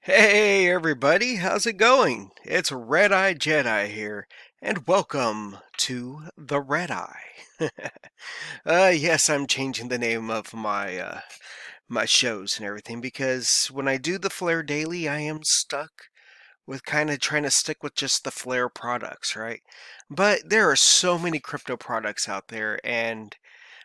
Hey everybody, how's it going? It's RedEyedJedi here, and welcome to the RedEye. Yes, I'm changing the name of my shows and everything because when I do the Flare Daily, I am stuck with kind of trying to stick with just the Flare products, right? But there are so many crypto products out there, and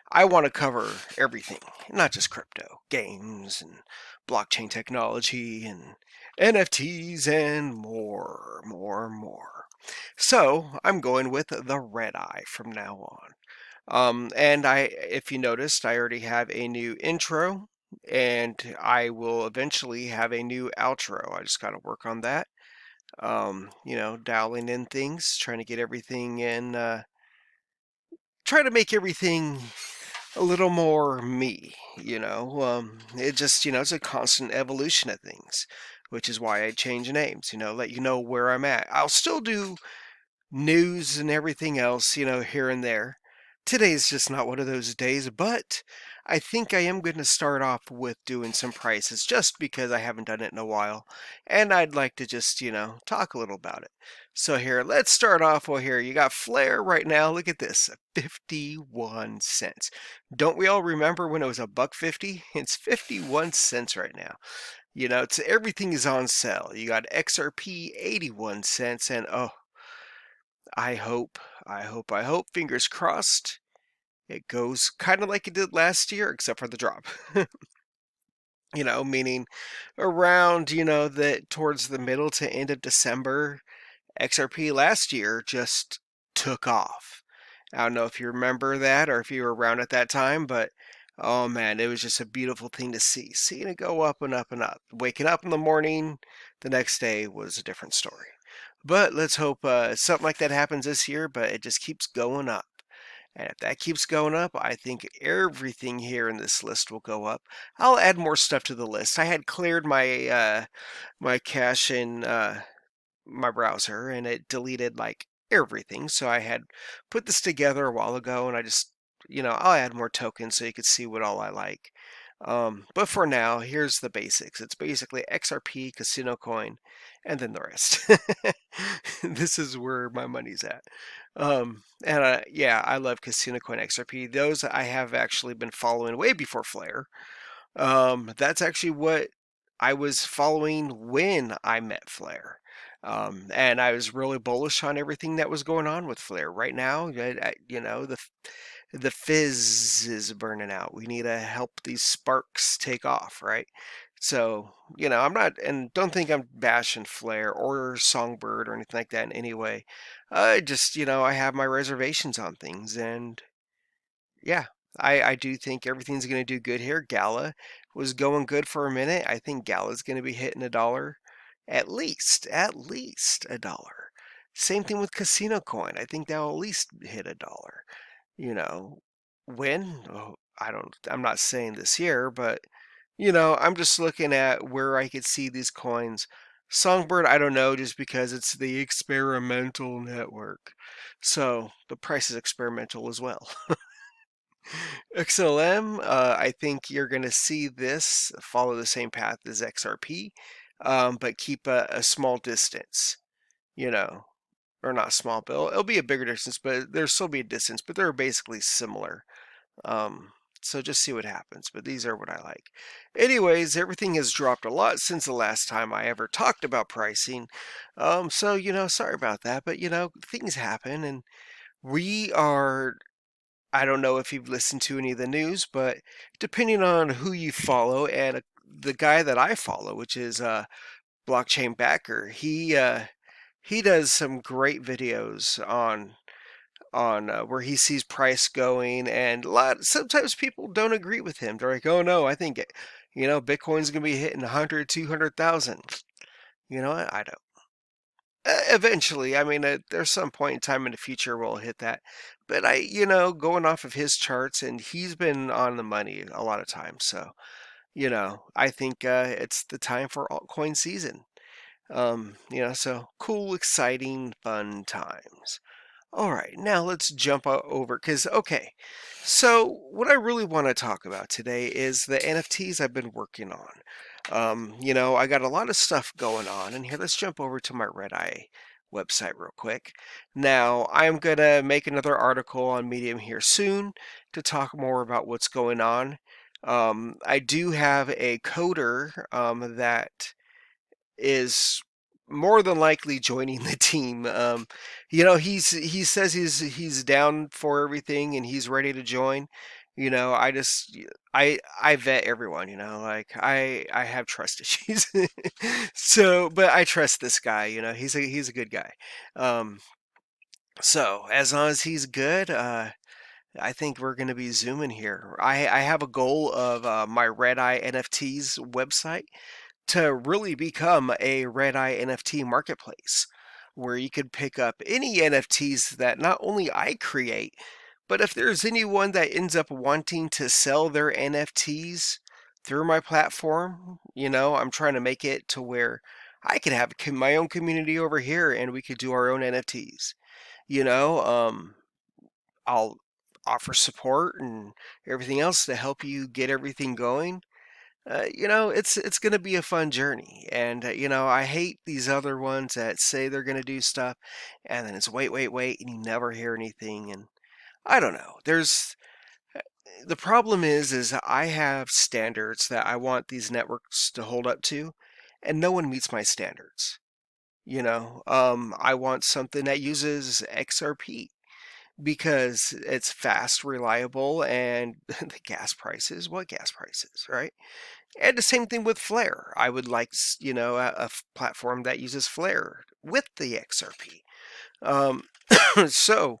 I want to cover everything, not just crypto, games and blockchain technology and NFTs and more. So I'm going with the red eye from now on. If you noticed, I already have a new intro and I will eventually have a new outro. I just got to work on that. Dialing in things, trying to get everything in, try to make everything a little more me. It just, it's a constant evolution of things, which is why I change names, let you know where I'm at. I'll still do news and everything else, here and there. Today's just not one of those days, but I think I am going to start off with doing some prices just because I haven't done it in a while. And I'd like to just, talk a little about it. So here, let's start off with here. You got Flare right now. Look at this, 51 cents. Don't we all remember when it was a buck 50? It's 51 cents right now. It's everything is on sale. You got XRP 81 cents and oh, I hope, fingers crossed, it goes kind of like it did last year, except for the drop. Meaning around, that towards the middle to end of December, XRP last year just took off. I don't know if you remember that or if you were around at that time, but oh man, it was just a beautiful thing to see. Seeing it go up and up and up. Waking up in the morning, the next day was a different story. But let's hope something like that happens this year, but it just keeps going up. And if that keeps going up, I think everything here in this list will go up. I'll add more stuff to the list. I had cleared my cache in my browser, and it deleted like everything. So I had put this together a while ago, and I just, I'll add more tokens so you can see what all I like. But for now, here's the basics. It's basically XRP, Casino Coin, and then the rest. This is where my money's at. Yeah, I love Casino Coin XRP. Those I have actually been following way before Flare. That's actually what I was following when I met Flare. And I was really bullish on everything that was going on with Flare. Right now, the fizz is burning out. We need to help these sparks take off, right? So, I'm not, and don't think I'm bashing Flare or Songbird or anything like that in any way. I just, I have my reservations on things, and yeah, I do think everything's going to do good here. Gala was going good for a minute. I think Gala's going to be hitting $1 at least $1. Same thing with Casino Coin. I think that'll at least hit $1. You know, when? Oh, I'm not saying this year, but I'm just looking at where I could see these coins. Songbird, I don't know, just because it's the experimental network. So the price is experimental as well. XLM, I think you're going to see this follow the same path as XRP, but keep a small distance, you know, or not small, but it'll be a bigger distance, but there'll still be a distance, but they're basically similar. Um, so just see what happens, but these are what I like. Anyways, everything has dropped a lot since the last time I ever talked about pricing. So, sorry about that, but, things happen and we are I don't know if you've listened to any of the news, but depending on who you follow, and the guy that I follow, which is Blockchain Backer, he does some great videos on where he sees price going, and sometimes people don't agree with him. They're like, "Oh no, I think Bitcoin's gonna be hitting 100, 200,000." You know what? I don't. Eventually, I mean, there's some point in time in the future we'll hit that. But going off of his charts, and he's been on the money a lot of times. So, I think it's the time for altcoin season. So cool, exciting, fun times. All right, now let's jump over because, okay, so what I really want to talk about today is the NFTs I've been working on. You know, I got a lot of stuff going on, and here, let's jump over to my RedEye website real quick. Now, I'm gonna make another article on Medium here soon to talk more about what's going on. I do have a coder that is more than likely joining the team. You know, he says he's down for everything and he's ready to join. You know, I vet everyone. You know, like I have trust issues, so but I trust this guy. You know, he's a good guy. Um, so as long as he's good, I think we're going to be zooming here. I have a goal of my RedEye NFTs website to really become a RedEye NFT marketplace where you could pick up any NFTs that not only I create, but if there's anyone that ends up wanting to sell their NFTs through my platform, you know, I'm trying to make it to where I could have my own community over here and we could do our own NFTs. You know, I'll offer support and everything else to help you get everything going. You know, it's going to be a fun journey, and you know, I hate these other ones that say they're going to do stuff, and then it's wait, wait, wait, and you never hear anything. And I don't know. There's the problem is I have standards that I want these networks to hold up to, and no one meets my standards. You know, I want something that uses XRP because it's fast, reliable, and the gas prices, what gas prices, right? And the same thing with Flare. I would like, you know, a platform that uses Flare with the XRP. Um, so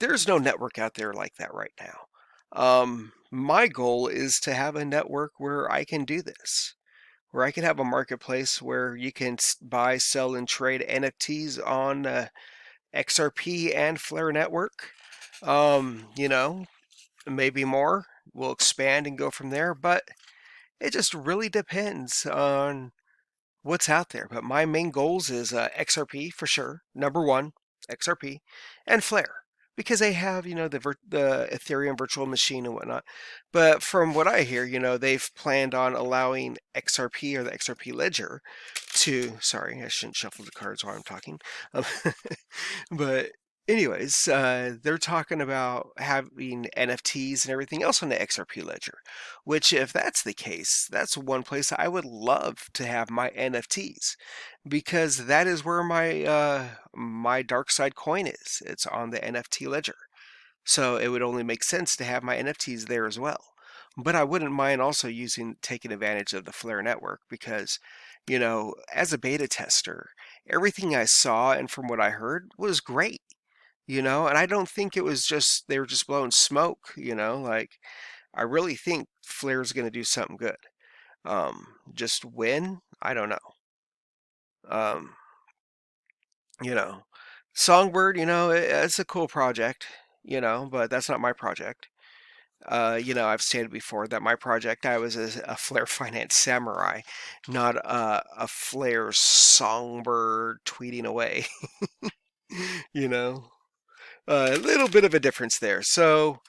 there's no network out there like that right now. My goal is to have a network where I can do this, where I can have a marketplace where you can buy, sell, and trade NFTs on XRP and Flare network. You know, maybe more. We'll expand and go from there, but it just really depends on what's out there. But my main goals is XRP for sure, number one, XRP, and Flare because they have, you know, the Ethereum virtual machine and whatnot. But from what I hear, you know, they've planned on allowing XRP or the XRP ledger to. Sorry, I shouldn't shuffle the cards while I'm talking. Um, but anyways, they're talking about having NFTs and everything else on the XRP ledger, which if that's the case, that's one place I would love to have my NFTs because that is where my dark side coin is. It's on the NFT ledger. So it would only make sense to have my NFTs there as well. But I wouldn't mind also taking advantage of the Flare network because, you know, as a beta tester, everything I saw and from what I heard was great, you know, and I don't think it was just they were just blowing smoke, you know, like I really think Flare's going to do something good. Just when? I don't know. Um, you know, Songbird, you know, it's a cool project, you know, but that's not my project. You know, I've stated before that my project, I was a Flare Finance samurai, not a Flare songbird tweeting away. You know, a little bit of a difference there. So,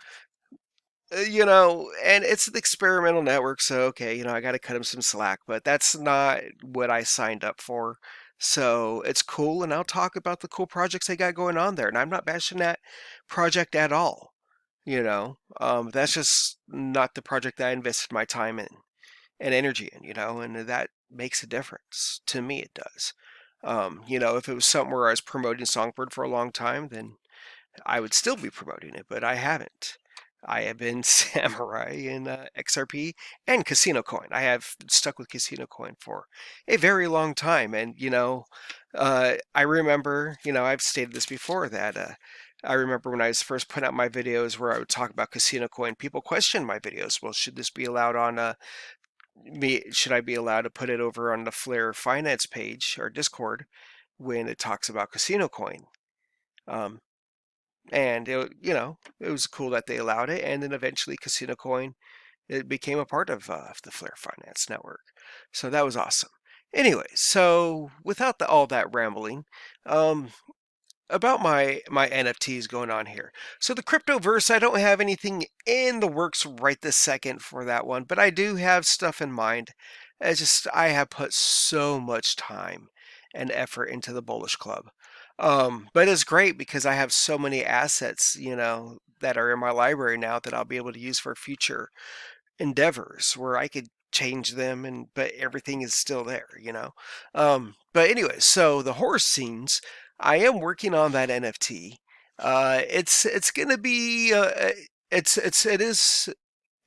you know, and it's an experimental network, so okay, you know, I got to cut him some slack, but that's not what I signed up for. So it's cool, and I'll talk about the cool projects I got going on there. And I'm not bashing that project at all. You know, that's just not the project that I invested my time in and energy in, you know, and that makes a difference. To me, it does. You know, if it was something where I was promoting Songbird for a long time, then I would still be promoting it, but I haven't. I have been Samurai in XRP and Casino Coin. I have stuck with Casino Coin for a very long time. And, you know, I remember, you know, I've stated this before that I remember when I was first putting out my videos where I would talk about Casino Coin, people questioned my videos. Well, should this be allowed on me? Should I be allowed to put it over on the Flare Finance page or Discord when it talks about Casino Coin? Um, and you know, it was cool that they allowed it. And then eventually, Casino Coin it became a part of the Flare Finance network. So that was awesome. Anyway, so without all that rambling, um, about my NFTs going on here. So the cryptoverse, I don't have anything in the works right this second for that one, but I do have stuff in mind It's just I have put so much time and effort into the Bullish Club. But it's great because I have so many assets, that are in my library now that I'll be able to use for future endeavors where I could change them, but everything is still there. But anyway, so the horse scenes, I am working on that NFT. It's gonna be it is,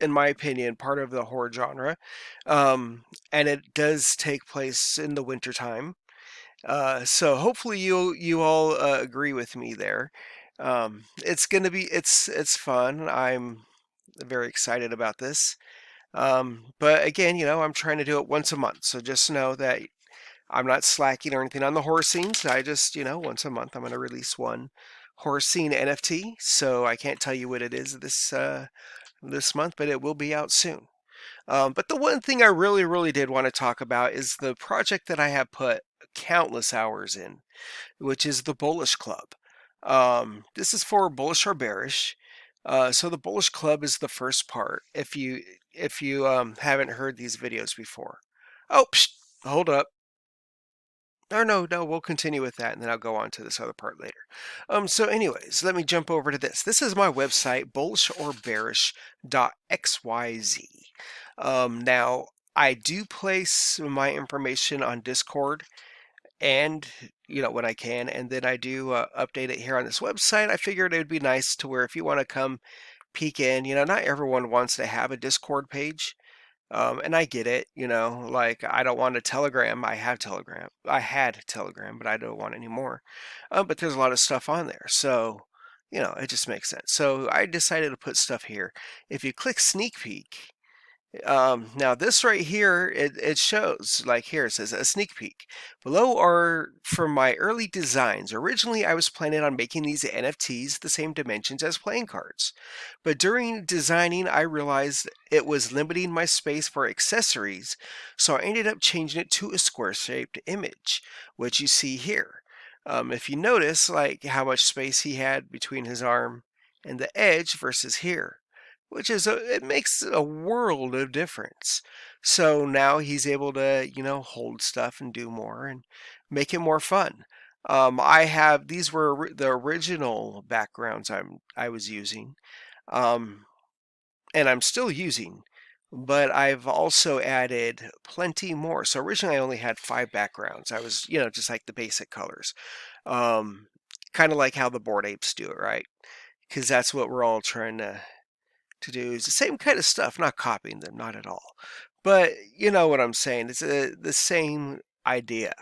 in my opinion, part of the horror genre, and it does take place in the wintertime. So hopefully you all agree with me there. It's gonna be it's fun. I'm very excited about this. But again, I'm trying to do it once a month. So just know that I'm not slacking or anything on the horror scenes. I just, once a month I'm going to release one horror scene NFT. So I can't tell you what it is this month, but it will be out soon. But the one thing I really, really did want to talk about is the project that I have put countless hours in, which is the Bullish Club. This is for Bullish or Bearish. So the Bullish Club is the first part. If you haven't heard these videos before, oh, psh, hold up. Or no, we'll continue with that, and then I'll go on to this other part later. So anyways, let me jump over to this. This is my website, bullishorbearish.xyz. Now, I do place my information on Discord, and when I can, and then I do update it here on this website. I figured it would be nice to where if you want to come peek in, not everyone wants to have a Discord page. And I get it, like I don't want a Telegram. I had Telegram, but I don't want any more. But there's a lot of stuff on there. So, it just makes sense. So I decided to put stuff here. If you click sneak peek, now this right here, it shows, like here it says a sneak peek. Below are from my early designs. Originally I was planning on making these NFTs the same dimensions as playing cards. But during designing I realized it was limiting my space for accessories, so I ended up changing it to a square shaped image, which you see here. If you notice like how much space he had between his arm and the edge versus here, which is it makes a world of difference. So now he's able to, hold stuff and do more and make it more fun. These were the original backgrounds I was using, um, and I'm still using, but I've also added plenty more. So originally I only had 5 backgrounds. I was, just like the basic colors, um, kind of like how the Bored Apes do it, right? Because that's what we're all trying to do is the same kind of stuff, not copying them, not at all. But you know what I'm saying? It's the same idea.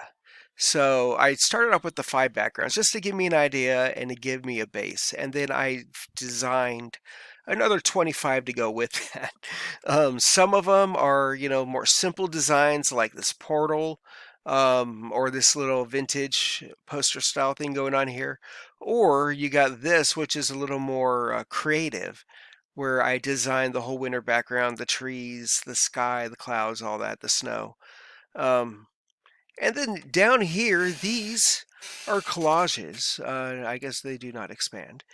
So I started off with the 5 backgrounds just to give me an idea and to give me a base. And then I designed another 25 to go with that. Some of them are, more simple designs like this portal, or this little vintage poster style thing going on here. Or you got this, which is a little more creative, where I designed the whole winter background, the trees, the sky, the clouds, all that, the snow. Um, and then down here, these are collages. I guess they do not expand.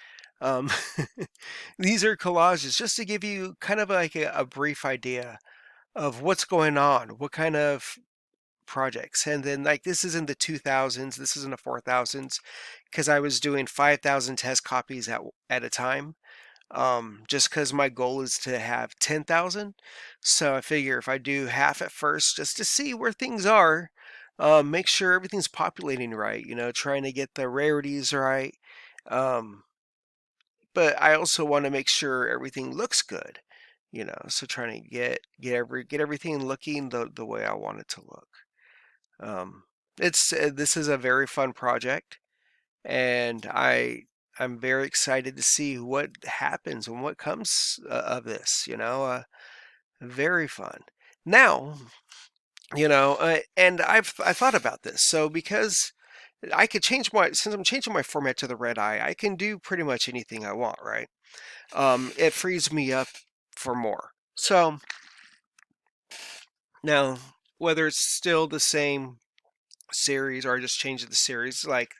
Um, these are collages just to give you kind of like a brief idea of what's going on, what kind of projects. And then like this is in the 2000s, this is in the 4000s, because I was doing 5,000 test copies at a time. Just because my goal is to have 10,000. So I figure if I do half at first, just to see where things are, make sure everything's populating right, trying to get the rarities right. But I also want to make sure everything looks good, so trying to get everything looking the way I want it to look. This is a very fun project, and I'm very excited to see what happens and what comes of this. Very fun. Now, and I thought about this. So because I could change since I'm changing my format to the RedEye, I can do pretty much anything I want, right? It frees me up for more. So now, whether it's still the same series or I just change the series, like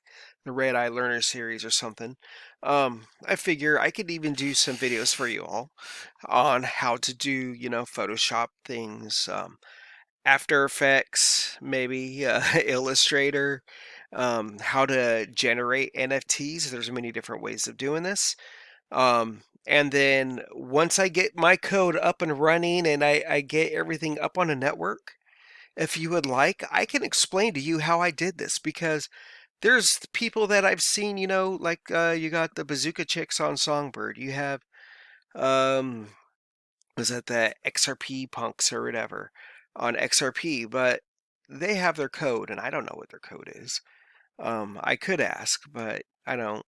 the RedEye Learner series or something, I figure I could even do some videos for you all on how to do, Photoshop things, After Effects, maybe Illustrator, how to generate NFTs. There's many different ways of doing this. And then once I get my code up and running and I get everything up on a network, if you would like, I can explain to you how I did this because there's people that I've seen, like you got the Bazooka Chicks on Songbird. You have, um, was that the XRP punks or whatever on XRP, but they have their code and I don't know what their code is. I could ask, but I don't.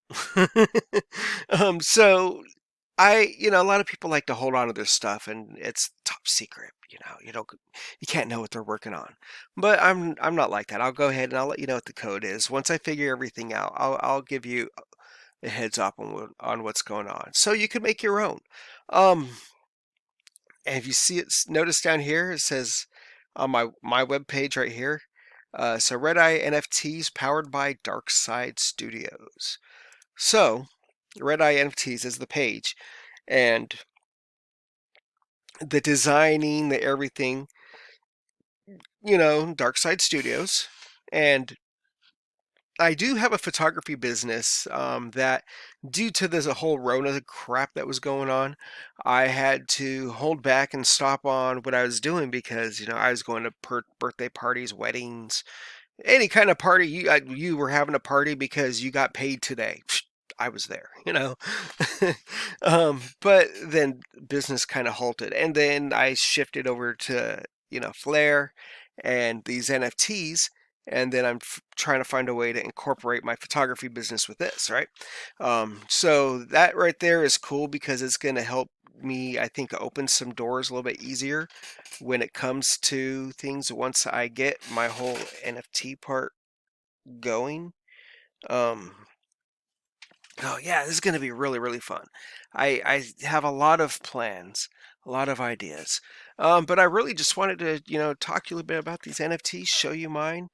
So a lot of people like to hold on to their stuff and it's top secret. You can't know what they're working on. But I'm not like that. I'll go ahead and I'll let you know what the code is. Once I figure everything out, I'll give you a heads up on what's going on. So you can make your own. And if you see it, notice down here, it says on my web page right here. So RedEye NFTs powered by Darkside Studios. So RedEye NFTs is the page, and the designing, the everything, Darkside Studios. And I do have a photography business that, due to this whole Rona crap that was going on, I had to hold back and stop on what I was doing because, I was going to birthday parties, weddings, any kind of party. You were having a party because you got paid today. I was there. But then business kind of halted, and then I shifted over to Flare and these NFTs, and then I'm trying to find a way to incorporate my photography business with this, right? So that right there is cool because it's going to help me, I think, open some doors a little bit easier when it comes to things once I get my whole NFT part going. Um, oh yeah, this is going to be really, really fun. I have a lot of plans, a lot of ideas. But I really just wanted to, talk to you a little bit about these NFTs, show you mine,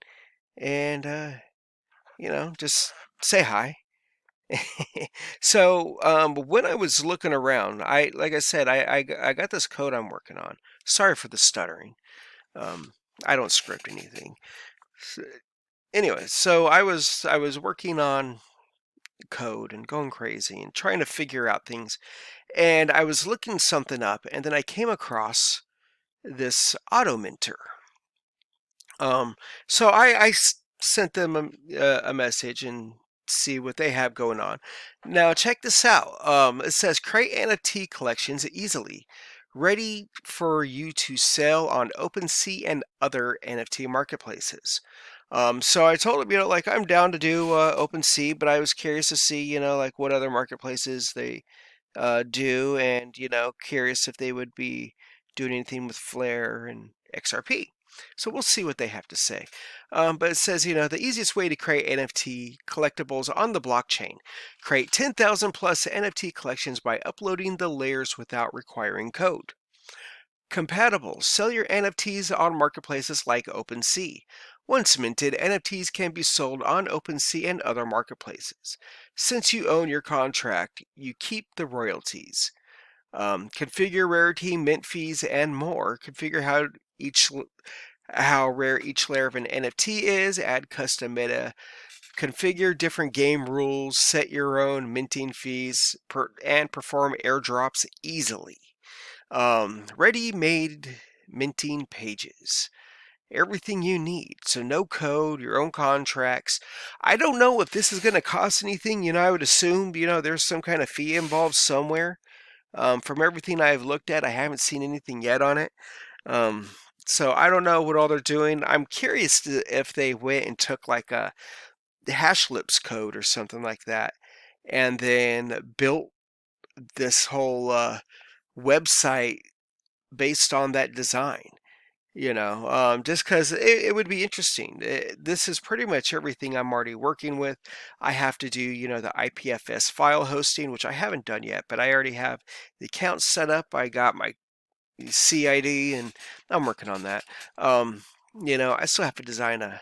and, just say hi. So, when I was looking around, like I said, I got this code I'm working on. Sorry for the stuttering. Um, I don't script anything. So, anyway, so I was working on code and going crazy and trying to figure out things, and I was looking something up, and then I came across this AutoMinter. So I sent them a message and see what they have going on. Now check this out. It says create NFT collections easily, ready for you to sell on OpenSea and other NFT marketplaces. So I told him, like I'm down to do OpenSea, but I was curious to see, like what other marketplaces they do, and curious if they would be doing anything with Flare and XRP. So we'll see what they have to say. But it says, the easiest way to create NFT collectibles on the blockchain. Create 10,000 plus NFT collections by uploading the layers without requiring code. Compatible. Sell your NFTs on marketplaces like OpenSea. Once minted, NFTs can be sold on OpenSea and other marketplaces. Since you own your contract, you keep the royalties. Configure rarity, mint fees, and more. Configure how rare each layer of an NFT is. Add custom meta. Configure different game rules. Set your own minting fees and perform airdrops easily. Ready-made minting pages. Everything you need. So no code, your own contracts. I don't know if this is going to cost anything. I would assume, there's some kind of fee involved somewhere. From everything I've looked at, I haven't seen anything yet on it. So I don't know what all they're doing. I'm curious if they went and took like a Hashlips code or something like that, and then built this whole website based on that design. Just because it would be interesting. This is pretty much everything I'm already working with. I have to do, the IPFS file hosting, which I haven't done yet, but I already have the account set up. I got my CID, and I'm working on that. I still have to design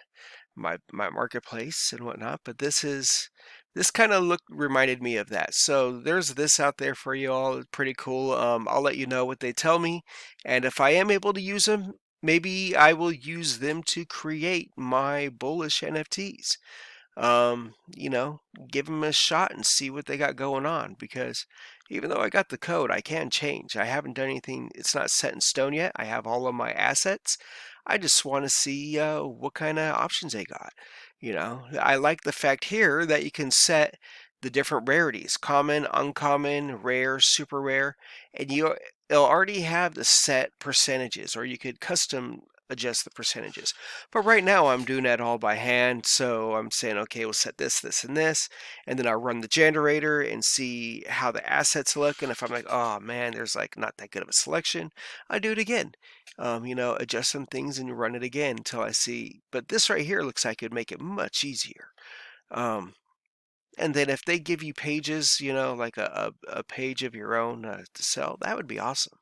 my marketplace and whatnot, but this kind of reminded me of that. So there's this out there for you all. It's pretty cool. I'll let you know what they tell me, and if I am able to use them, maybe I will use them to create my Bullish NFTs. You know, give them a shot and see what they got going on, because even though I got the code, I can change. I haven't done anything, it's not set in stone yet. I have all of my assets. I just want to see what kind of options they got. You know, I like the fact here that you can set the different rarities: common, uncommon, rare, super rare, and it'll already have the set percentages, or you could custom adjust the percentages. But right now I'm doing that all by hand, so I'm saying, okay, we'll set this, this, and this, and then I'll run the generator and see how the assets look. And if I'm like, oh man, there's like not that good of a selection, I do it again. You know, adjust some things and run it again until I see. But this right here looks like it would make it much easier. Um, and then if they give you pages, you know, like a page of your own to sell, that would be awesome.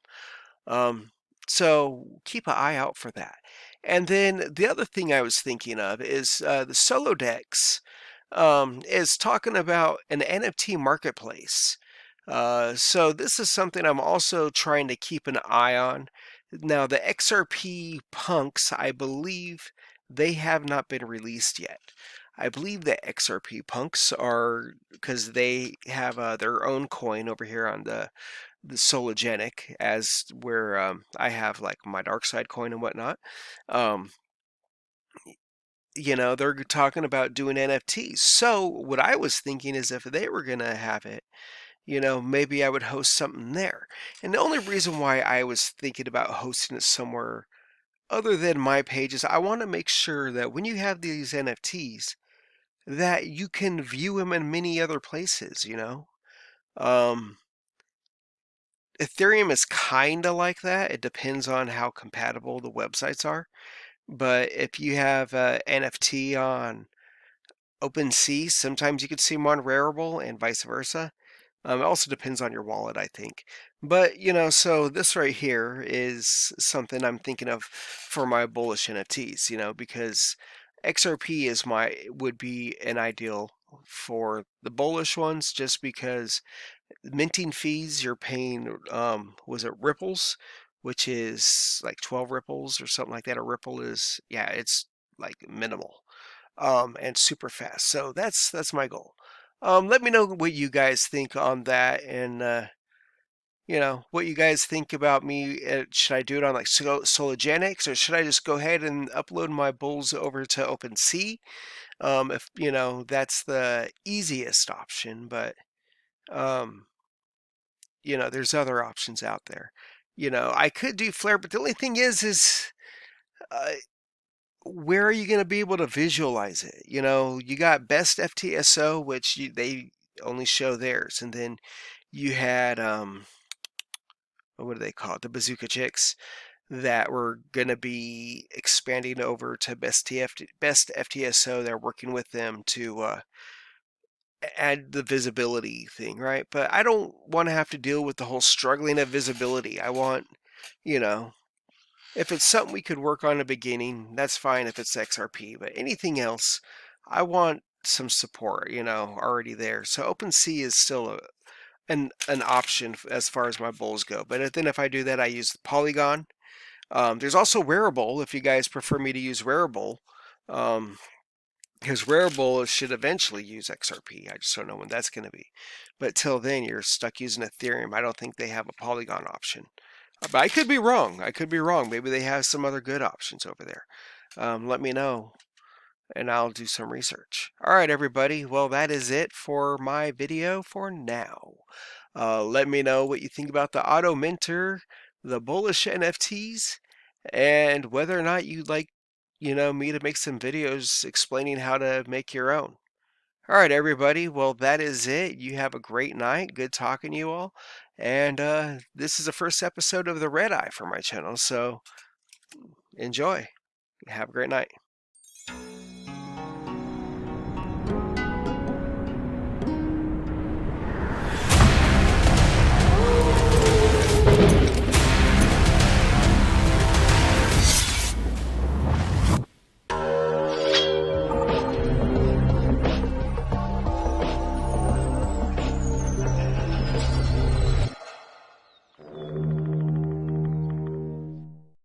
So keep an eye out for that. And then the other thing I was thinking of is the Solodex is talking about an NFT marketplace. So this is something I'm also trying to keep an eye on. Now the XRP punks, I believe they have not been released yet. I believe the XRP punks are, because they have their own coin over here on the Sologenic, as where I have like my dark side coin and whatnot. Um, you know, they're talking about doing NFTs. So what I was thinking is if they were gonna have it, you know, maybe I would host something there. And the only reason why I was thinking about hosting it somewhere other than my page is I want to make sure that when you have these NFTs, that you can view them in many other places, you know. Um, Ethereum is kind of like that. It depends on how compatible the websites are. But if you have a NFT on OpenSea, sometimes you can see them on Rarible and vice versa. It also depends on your wallet, I think. But, you know, so this right here is something I'm thinking of for my Bullish NFTs, you know, because XRP would be an ideal for the Bullish ones, just because minting fees you're paying, was it ripples, which is like 12 ripples or something like that. A ripple is, yeah, it's like minimal, and super fast. So that's my goal. Let me know what you guys think on that, and you know, what you guys think about me. Should I do it on like Sologenics, or should I just go ahead and upload my bulls over to OpenSea? If you know, that's the easiest option, but um, you know, there's other options out there. You know, I could do Flare, but the only thing is uh, where are you going to be able to visualize it? You know, you got Best FTSO, which they only show theirs, and then you had what do they call it? The Bazooka Chicks that were going to be expanding over to Best FTSO. They're working with them to add the visibility thing, right? But I don't want to have to deal with the whole struggling of visibility. I want, you know, if it's something we could work on in the beginning, that's fine if it's XRP. But anything else, I want some support, you know, already there. So OpenSea is still an option as far as my bulls go. But then if I do that, I use the Polygon. There's also Rarible if you guys prefer me to use Rarible. Because Rarible should eventually use XRP. I just don't know when that's going to be. But till then, you're stuck using Ethereum. I don't think they have a Polygon option. But I could be wrong. I could be wrong. Maybe they have some other good options over there. Let me know, and I'll do some research. All right, everybody. Well, that is it for my video for now. Let me know what you think about the AutoMinter, the Bullish NFTs, and whether or not you'd like, you know, me to make some videos explaining how to make your own. All right, everybody. Well, that is it. You have a great night. Good talking to you all. And this is the first episode of the RedEye for my channel, so enjoy. Have a great night.